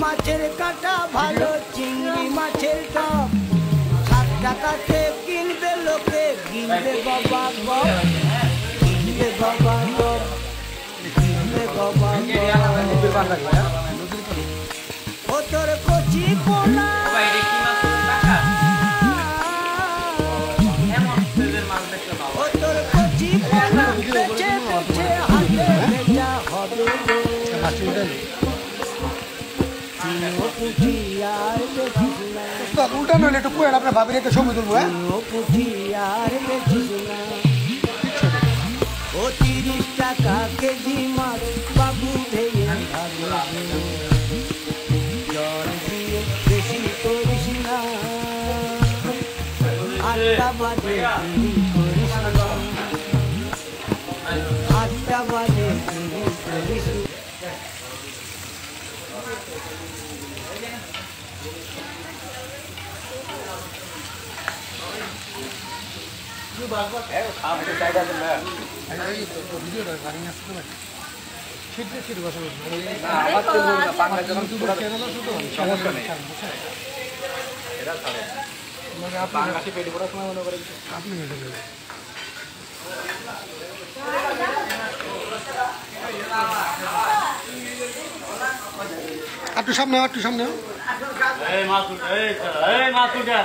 মাছের কাঁটা ভালো চিংড়ি মাছের টক 7 টাকাতে কিনবে লোকে কিনবে বাবা গো কিনবে বাবা গো কিনবে বাবা গো ও তোর কচি পোনা ও তোর কচি পোনা বেচে বেচে হাতে বেচা হবে উল্টা নইলে একটু পুরান আপনার ভাবির একটা ছবি তুলবো হ্যাঁ ও 30 টাকা কেজি মাছ বাবু ভেঙে জল দিয়ে বেশি করিস না 8টা বাজে করিস না 8টা বাজে করিস একটু সামনে একটু সামনে এই মাছ উল্টা